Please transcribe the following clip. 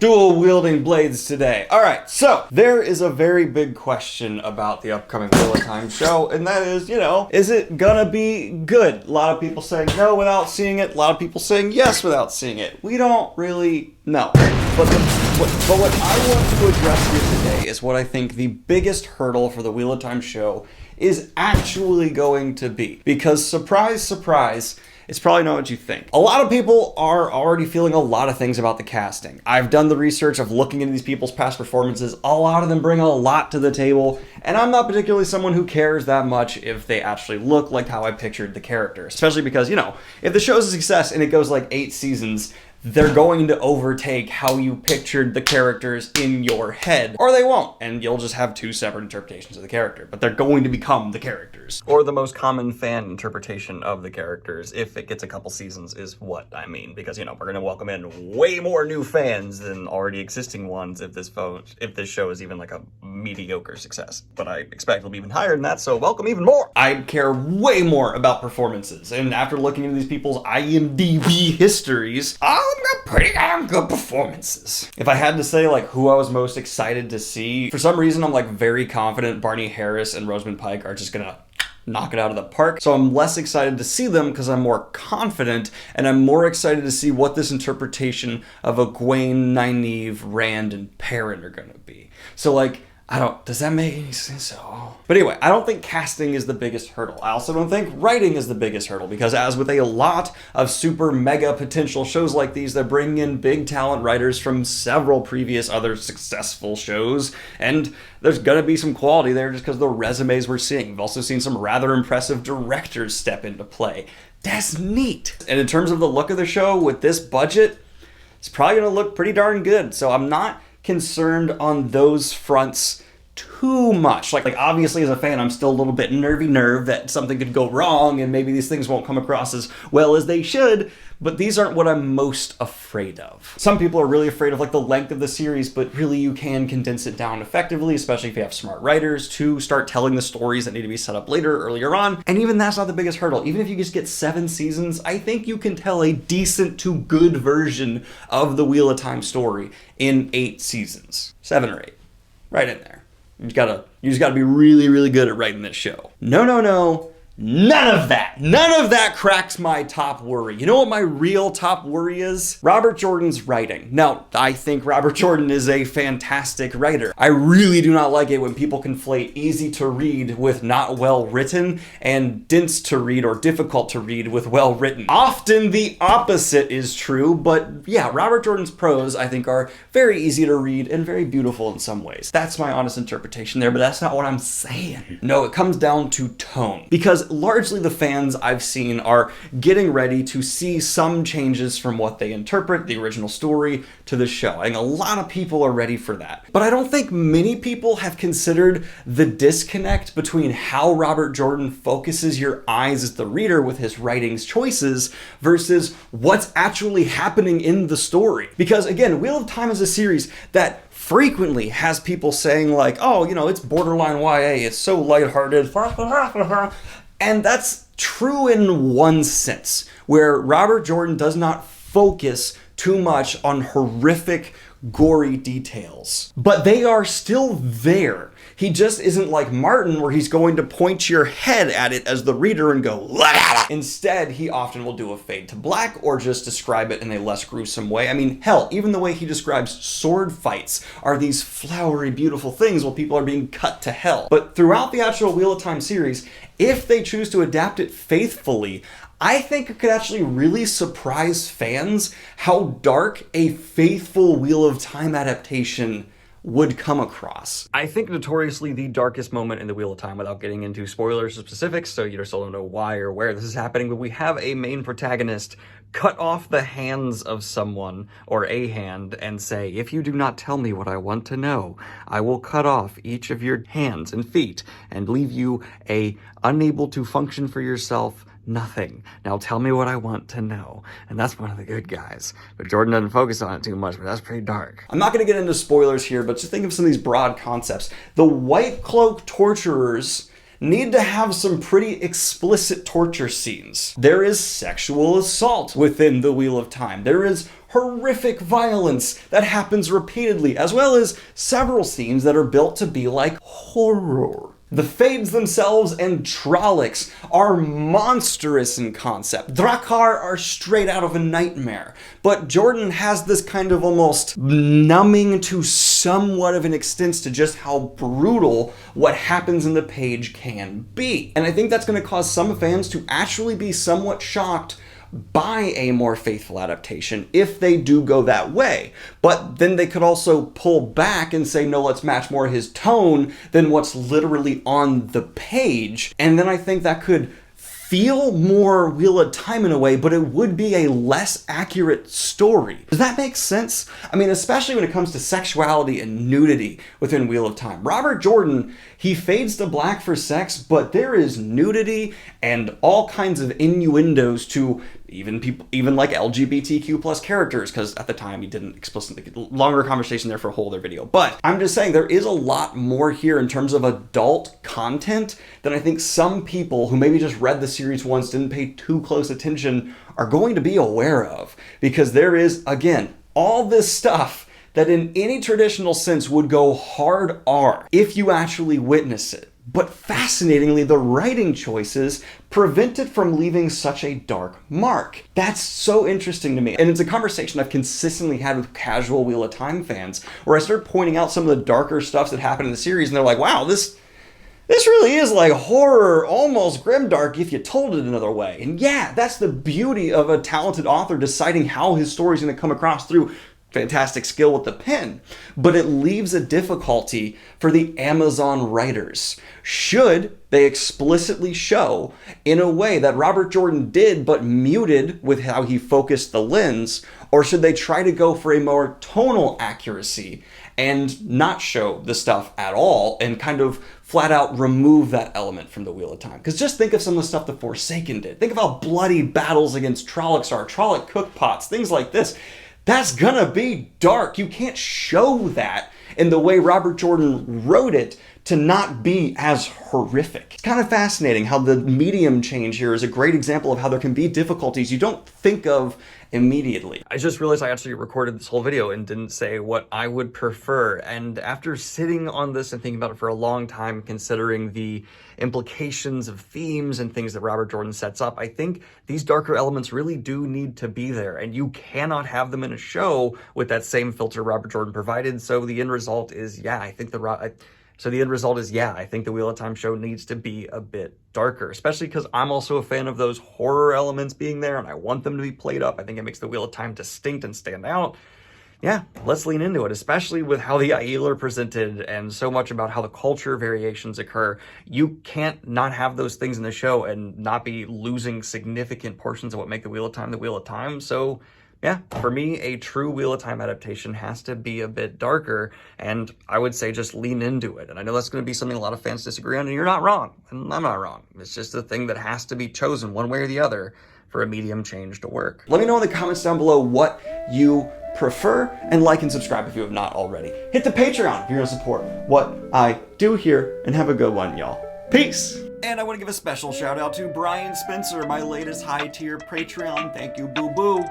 dual wielding blades today. All right, so there is a very big question about the upcoming Wheel of Time show, and that is, is it gonna be good? A lot of people saying no without seeing it. A lot of people saying yes without seeing it. We don't really know. But what I want to address here today is what I think the biggest hurdle for the Wheel of Time show is actually going to be. Because surprise, surprise, it's probably not what you think. A lot of people are already feeling a lot of things about the casting. I've done the research of looking into these people's past performances. A lot of them bring a lot to the table, and I'm not particularly someone who cares that much if they actually look like how I pictured the characters. Especially because, if the show's a success and it goes like 8 seasons, they're going to overtake how you pictured the characters in your head. Or they won't, and you'll just have 2 separate interpretations of the character, but they're going to become the characters. Or the most common fan interpretation of the characters, if it gets a couple seasons, is what I mean. Because, we're going to welcome in way more new fans than already existing ones if this show is even like a mediocre success. But I expect it'll be even higher than that, so welcome even more. I care way more about performances, and after looking into these people's IMDb histories, got pretty damn good performances. If I had to say who I was most excited to see, for some reason I'm very confident Barney Harris and Rosamund Pike are just gonna knock it out of the park. So I'm less excited to see them because I'm more confident, and I'm more excited to see what this interpretation of Egwene, Nynaeve, Rand, and Perrin are gonna be. So does that make any sense? Oh. But anyway, I don't think casting is the biggest hurdle. I also don't think writing is the biggest hurdle, because as with a lot of super mega potential shows like these, they're bringing in big talent writers from several previous other successful shows, and there's gonna be some quality there just because the resumes we're seeing. We've also seen some rather impressive directors step into play. That's neat. And in terms of the look of the show, with this budget, it's probably gonna look pretty darn good. So I'm not concerned on those fronts too much. Obviously as a fan, I'm still a little bit nerve that something could go wrong and maybe these things won't come across as well as they should, but these aren't what I'm most afraid of. Some people are really afraid of the length of the series, but really you can condense it down effectively, especially if you have smart writers to start telling the stories that need to be set up earlier on. And even that's not the biggest hurdle. Even if you just get 7 seasons, I think you can tell a decent to good version of the Wheel of Time story in 8 seasons. 7 or 8. Right in there. You just gotta be really, really good at writing this show. No. None of that cracks my top worry. You know what my real top worry is? Robert Jordan's writing. Now, I think Robert Jordan is a fantastic writer. I really do not like it when people conflate easy to read with not well written, and dense to read or difficult to read with well written. Often the opposite is true, but yeah, Robert Jordan's prose, I think, are very easy to read and very beautiful in some ways. That's my honest interpretation there, but that's not what I'm saying. No, it comes down to tone. Because largely the fans I've seen are getting ready to see some changes from what they interpret the original story to the show. I think a lot of people are ready for that. But I don't think many people have considered the disconnect between how Robert Jordan focuses your eyes as the reader with his writing's choices versus what's actually happening in the story. Because again, Wheel of Time is a series that frequently has people saying it's borderline YA, it's so lighthearted. And that's true in one sense, where Robert Jordan does not focus too much on horrific, gory details. But they are still there. He just isn't like Martin, where he's going to point your head at it as the reader and go, "Lah!" Instead, he often will do a fade to black or just describe it in a less gruesome way. I mean, hell, even the way he describes sword fights are these flowery, beautiful things while people are being cut to hell. But throughout the actual Wheel of Time series, if they choose to adapt it faithfully, I think it could actually really surprise fans how dark a faithful Wheel of Time adaptation would come across. I think notoriously the darkest moment in the Wheel of Time, without getting into spoilers or specifics, so you still don't know why or where this is happening, but we have a main protagonist cut off the hands of someone, or a hand, and say, "If you do not tell me what I want to know, I will cut off each of your hands and feet and leave you unable to function for yourself, nothing. Now tell me what I want to know." And that's one of the good guys. But Jordan doesn't focus on it too much, but that's pretty dark. I'm not going to get into spoilers here, but just think of some of these broad concepts. The White Cloak torturers need to have some pretty explicit torture scenes. There is sexual assault within the Wheel of Time. There is horrific violence that happens repeatedly, as well as several scenes that are built to be like horror. The Fades themselves and Trollocs are monstrous in concept. Drakkar are straight out of a nightmare. But Jordan has this kind of almost numbing to somewhat of an extent to just how brutal what happens in the page can be. And I think that's going to cause some fans to actually be somewhat shocked by a more faithful adaptation if they do go that way. But then they could also pull back and say, no, let's match more his tone than what's literally on the page. And then I think that could feel more Wheel of Time in a way, but it would be a less accurate story. Does that make sense? I mean, especially when it comes to sexuality and nudity within Wheel of Time. Robert Jordan, he fades to black for sex, but there is nudity and all kinds of innuendos to even people, even like LGBTQ plus characters, because at the time he didn't explicitly, longer conversation there for a whole other video. But I'm just saying there is a lot more here in terms of adult content than I think some people who maybe just read the series once, didn't pay too close attention, are going to be aware of. Because there is, again, all this stuff that in any traditional sense would go hard R if you actually witness it. But fascinatingly, the writing choices prevent it from leaving such a dark mark. That's so interesting to me. And it's a conversation I've consistently had with casual Wheel of Time fans, where I start pointing out some of the darker stuff that happened in the series, and they're like, wow, this really is like horror, almost grimdark if you told it another way. And yeah, that's the beauty of a talented author deciding how his story's gonna come across through fantastic skill with the pen, but it leaves a difficulty for the Amazon writers. Should they explicitly show in a way that Robert Jordan did, but muted with how he focused the lens, or should they try to go for a more tonal accuracy and not show the stuff at all and kind of flat out remove that element from the Wheel of Time? Because just think of some of the stuff the Forsaken did. Think of how bloody battles against Trollocs are, Trolloc cookpots, things like this. That's gonna be dark. You can't show that in the way Robert Jordan wrote it to not be as horrific. It's kind of fascinating how the medium change here is a great example of how there can be difficulties you don't think of immediately. I just realized I actually recorded this whole video and didn't say what I would prefer. And after sitting on this and thinking about it for a long time, considering the implications of themes and things that Robert Jordan sets up, I think these darker elements really do need to be there, and you cannot have them in a show with that same filter Robert Jordan provided. So the end result is, yeah, I think the Wheel of Time show needs to be a bit darker, especially because I'm also a fan of those horror elements being there, and I want them to be played up. I think it makes the Wheel of Time distinct and stand out. Yeah, let's lean into it, especially with how the Aiel are presented and so much about how the culture variations occur. You can't not have those things in the show and not be losing significant portions of what make the Wheel of Time. So yeah, for me, a true Wheel of Time adaptation has to be a bit darker, and I would say just lean into it. And I know that's going to be something a lot of fans disagree on, and you're not wrong, and I'm not wrong. It's just a thing that has to be chosen one way or the other for a medium change to work. Let me know in the comments down below what you prefer, and like and subscribe if you have not already. Hit the Patreon if you're going to support what I do here, and have a good one, y'all. Peace! And I want to give a special shout out to Brian Spencer, my latest high tier Patreon. Thank you, boo-boo.